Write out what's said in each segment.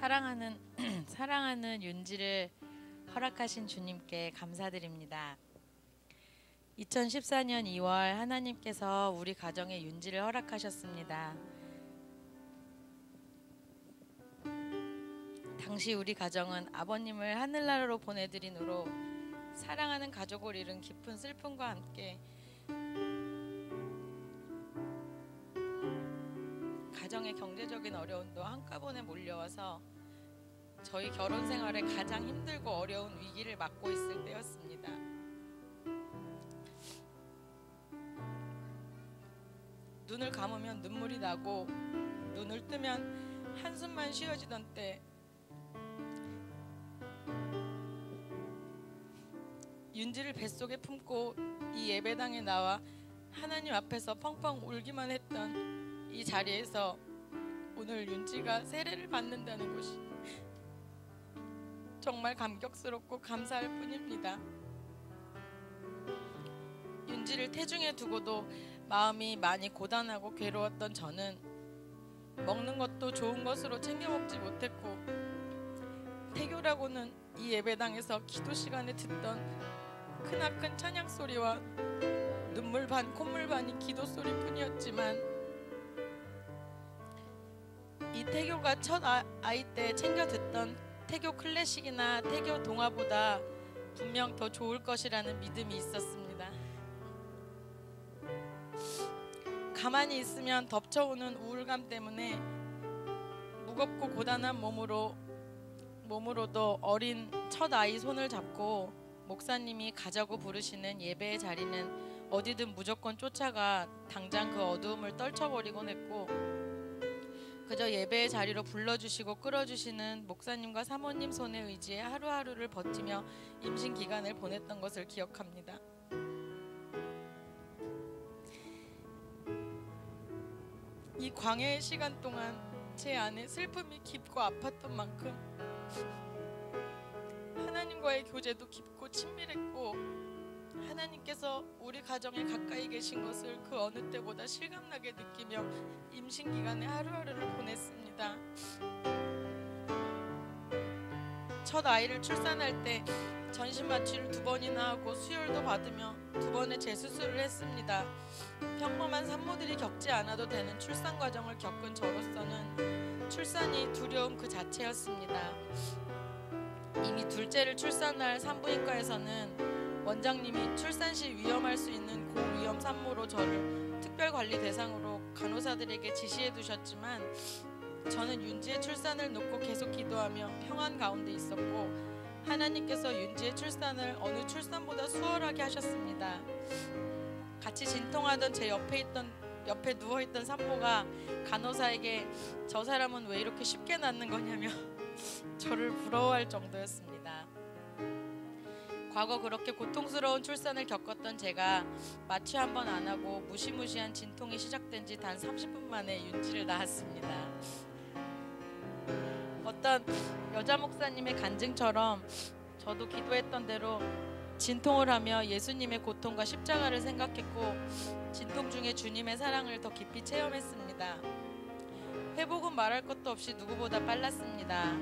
사랑하는 사랑하는 윤지를 허락하신 주님께 감사드립니다. 2014년 2월 하나님께서 우리 가정에 윤지를 허락하셨습니다. 당시 우리 가정은 아버님을 하늘나라로 보내드린 후로 사랑하는 가족을 잃은 깊은 슬픔과 함께 가정의 경제적인 어려움도 한꺼번에 몰려와서 저희 결혼 생활에 가장 힘들고 어려운 위기를 맞고 있을 때였습니다. 눈을 감으면 눈물이 나고 눈을 뜨면 한숨만 쉬어지던 때 윤지를 뱃속에 품고 이 예배당에 나와 하나님 앞에서 펑펑 울기만 했던 이 자리에서 오늘 윤지가 세례를 받는다는 것이 정말 감격스럽고 감사할 뿐입니다. 윤지를 태중에 두고도 마음이 많이 고단하고 괴로웠던 저는 먹는 것도 좋은 것으로 챙겨 먹지 못했고 태교라고는 이 예배당에서 기도 시간에 듣던 크나큰 찬양 소리와 눈물 반 콧물 반이 기도 소리뿐이었지만 이 태교가 첫 아이 때 챙겨 듣던 태교 클래식이나 태교 동화보다 분명 더 좋을 것이라는 믿음이 있었습니다. 가만히 있으면 덮쳐오는 우울감 때문에 무겁고 고단한 몸으로도 어린 첫 아이 손을 잡고 목사님이 가자고 부르시는 예배의 자리는 어디든 무조건 쫓아가 당장 그 어두움을 떨쳐버리곤 했고 그저 예배의 자리로 불러주시고 끌어주시는 목사님과 사모님 손에 의지해 하루하루를 버티며 임신 기간을 보냈던 것을 기억합니다. 이 광야의 시간 동안 제 안에 슬픔이 깊고 아팠던 만큼 하나님과의 교제도 깊고 친밀했고 하나님께서 우리 가정에 가까이 계신 것을 그 어느 때보다 실감나게 느끼며 임신 기간에 하루하루를 보냈습니다. 첫 아이를 출산할 때 전신 마취를 2번이나 하고 수혈도 받으며 2번의 재수술을 했습니다. 평범한 산모들이 겪지 않아도 되는 출산 과정을 겪은 저로서는 출산이 두려움 그 자체였습니다. 이미 둘째를 출산할 산부인과에서는 원장님이 출산 시 위험할 수 있는 고위험 산모로 저를 특별관리 대상으로 간호사들에게 지시해 두셨지만 저는 윤지의 출산을 놓고 계속 기도하며 평안 가운데 있었고 하나님께서 윤지의 출산을 어느 출산보다 수월하게 하셨습니다. 같이 진통하던 제 옆에 누워있던 산모가 간호사에게 저 사람은 왜 이렇게 쉽게 낳는 거냐며 저를 부러워할 정도였습니다. 과거 그렇게 고통스러운 출산을 겪었던 제가 마취 한 번 안 하고 무시무시한 진통이 시작된 지 단 30분 만에 윤지를 낳았습니다. 어떤 여자 목사님의 간증처럼 저도 기도했던 대로 진통을 하며 예수님의 고통과 십자가를 생각했고 진통 중에 주님의 사랑을 더 깊이 체험했습니다. 회복은 말할 것도 없이 누구보다 빨랐습니다.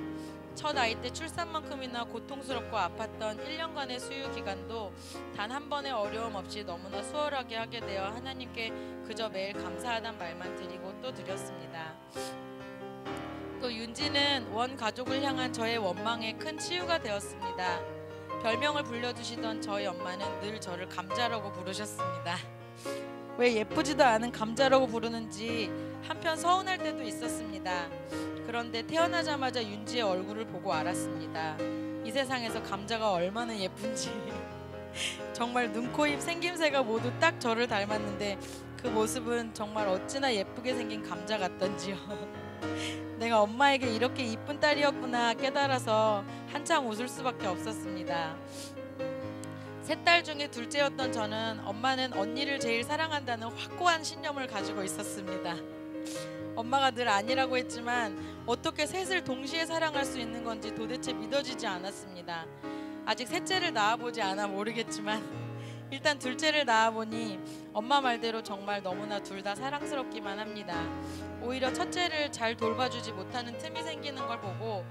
첫 아이 때 출산만큼이나 고통스럽고 아팠던 1년간의 수유 기간도 단 한 번의 어려움 없이 너무나 수월하게 하게 되어 하나님께 그저 매일 감사하단 말만 드리고 또 드렸습니다. 또 윤지는 원 가족을 향한 저의 원망에 큰 치유가 되었습니다. 별명을 불려주시던 저희 엄마는 늘 저를 감자라고 부르셨습니다. 왜 예쁘지도 않은 감자라고 부르는지 한편 서운할 때도 있었습니다. 그런데 태어나자마자 윤지의 얼굴을 보고 알았습니다. 이 세상에서 감자가 얼마나 예쁜지. 정말 눈, 코, 입 생김새가 모두 딱 저를 닮았는데 그 모습은 정말 어찌나 예쁘게 생긴 감자 같던지요. 내가 엄마에게 이렇게 이쁜 딸이었구나 깨달아서 한참 웃을 수밖에 없었습니다. 세 딸 중에 둘째였던 저는 엄마는 언니를 제일 사랑한다는 확고한 신념을 가지고 있었습니다. 엄마가 늘 아니라고 했지만 어떻게 셋을 동시에 사랑할 수 있는 건지 도대체 믿어지지 않았습니다. 아직 셋째를 낳아보지 않아 모르겠지만 일단 둘째를 낳아보니 엄마 말대로 정말 너무나 둘 다 사랑스럽기만 합니다. 오히려 첫째를 잘 돌봐주지 못하는 틈이 생기는 걸 보고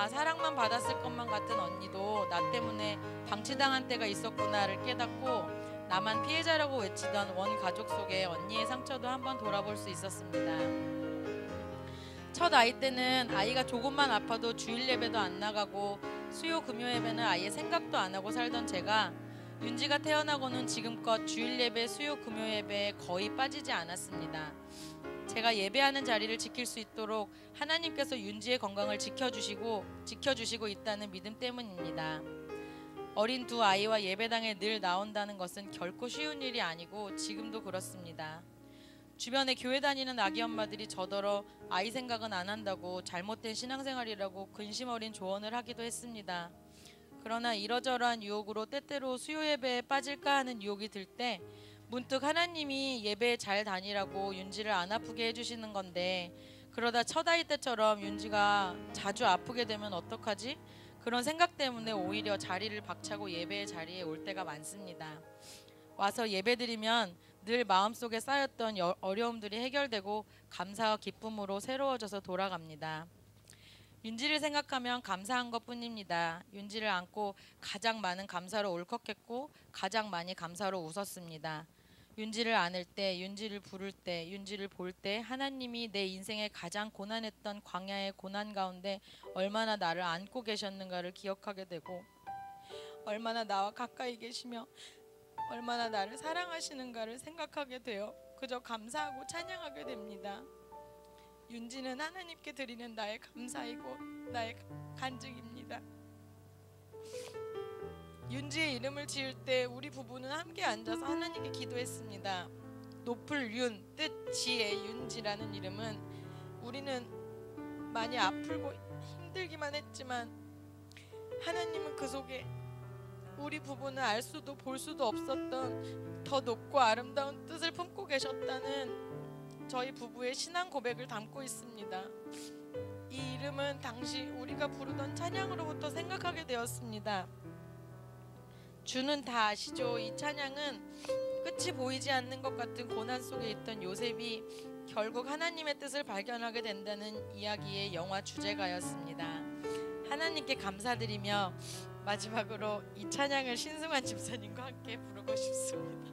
사랑만 받았을 것만 같은 언니도 나 때문에 방치당한 때가 있었구나를 깨닫고 나만 피해자라고 외치던 원 가족 속에 언니의 상처도 한번 돌아볼 수 있었습니다. 첫 아이 때는 아이가 조금만 아파도 주일 예배도 안 나가고 수요 금요 예배는 아예 생각도 안 하고 살던 제가 윤지가 태어나고는 지금껏 주일 예배, 수요 금요 예배에 거의 빠지지 않았습니다. 제가 예배하는 자리를 지킬 수 있도록 하나님께서 윤지의 건강을 지켜주시고 있다는 믿음 때문입니다. 어린 두 아이와 예배당에 늘 나온다는 것은 결코 쉬운 일이 아니고 지금도 그렇습니다. 주변에 교회 다니는 아기 엄마들이 저더러 아이 생각은 안 한다고 잘못된 신앙생활이라고 근심 어린 조언을 하기도 했습니다. 그러나 이러저러한 유혹으로 때때로 수요 예배에 빠질까 하는 유혹이 들 때 문득 하나님이 예배에 잘 다니라고 윤지를 안 아프게 해주시는 건데 그러다 첫 아이 때처럼 윤지가 자주 아프게 되면 어떡하지? 그런 생각 때문에 오히려 자리를 박차고 예배의 자리에 올 때가 많습니다. 와서 예배드리면 늘 마음속에 쌓였던 어려움들이 해결되고 감사와 기쁨으로 새로워져서 돌아갑니다. 윤지를 생각하면 감사한 것뿐입니다. 윤지를 안고 가장 많은 감사로 울컥했고 가장 많이 감사로 웃었습니다. 윤지를 안을 때, 윤지를 부를 때, 윤지를 볼 때 하나님이 내 인생에 가장 고난했던 광야의 고난 가운데 얼마나 나를 안고 계셨는가를 기억하게 되고 얼마나 나와 가까이 계시며 얼마나 나를 사랑하시는가를 생각하게 되어 그저 감사하고 찬양하게 됩니다. 윤지는 하나님께 드리는 나의 감사이고 나의 간증입니다. 윤지의 이름을 지을 때 우리 부부는 함께 앉아서 하나님께 기도했습니다. 높을 윤, 뜻 지의 윤지라는 이름은 우리는 많이 아프고 힘들기만 했지만 하나님은 그 속에 우리 부부는 알 수도 볼 수도 없었던 더 높고 아름다운 뜻을 품고 계셨다는 저희 부부의 신앙 고백을 담고 있습니다. 이 이름은 당시 우리가 부르던 찬양으로부터 생각하게 되었습니다. 주는 다 아시죠? 이 찬양은 끝이 보이지 않는 것 같은 고난 속에 있던 요셉이 결국 하나님의 뜻을 발견하게 된다는 이야기의 영화 주제가였습니다. 하나님께 감사드리며 마지막으로 이 찬양을 신승환 집사님과 함께 부르고 싶습니다.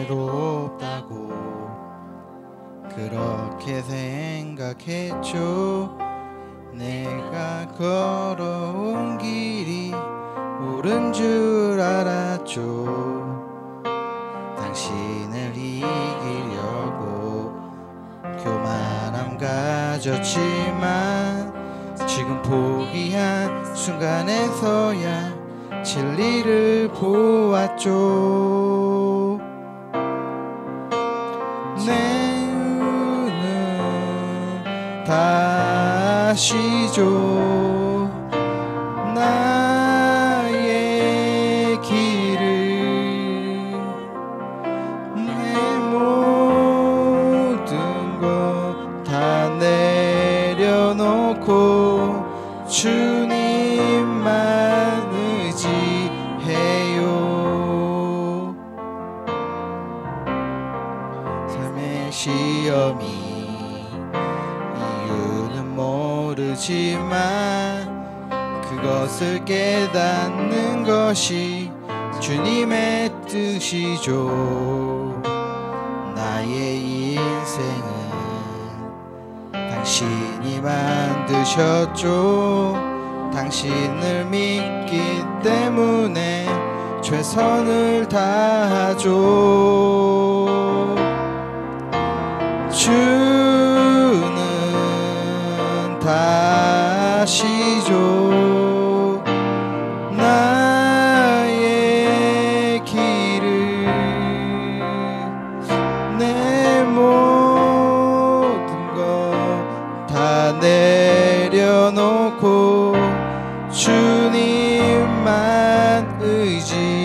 지혜롭다고 그렇게 생각했죠. 내가 걸어온 길이 옳은 줄 알았죠. 당신을 이기려고 교만함 가졌지만 지금 포기한 순간에서야 진리를 보았죠. 내 눈은 다시죠. 나의 길을 내 모든 것 다 내려놓고 주님만 의지해요. 삶의 시험이 이유는 모르지만 그것을 깨닫는 것이 주님의 뜻이죠. 나의 인생은 당신이 만드셨죠. 당신을 믿기 때문에 최선을 다하죠. 주는 다시죠. 나의 길을 내 모든 것 다 내려놓고 주님만 의지